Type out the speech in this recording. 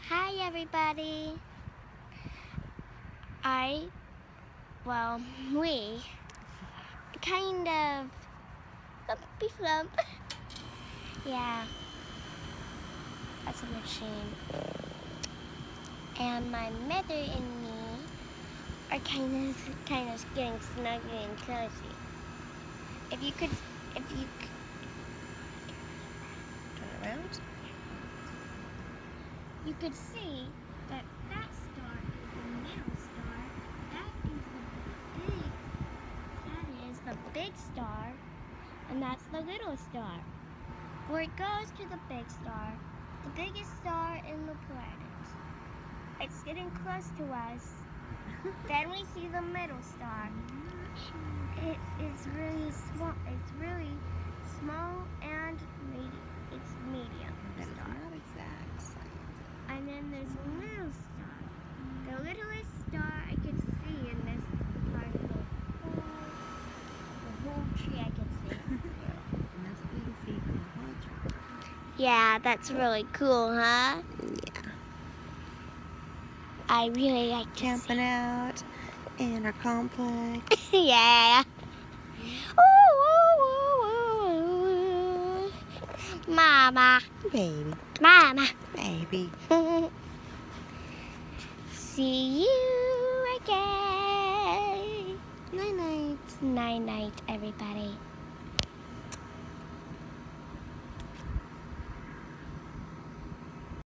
Hi everybody. We kind of flumpy flump. Yeah, that's a machine. And my mother and me are kind of getting snuggly and cozy. If you could Turn around. you could see that star is the middle star. That is the big star, and that's the little star. Where it goes to the big star, the biggest star in the planet. It's getting close to us. Then we see the middle star. It's really small. It's really small and it's medium That's star. not exact science. And then there's a little star. The littlest star I could see in this part of the whole tree I could see. And that's what you can see from the whole tree. Yeah, that's really cool, huh? Yeah. I really like Camping out in our complex. Yeah. Ooh, ooh, ooh, ooh. Mama. Baby. Mama. Baby. See you again. Night night. Night night, everybody.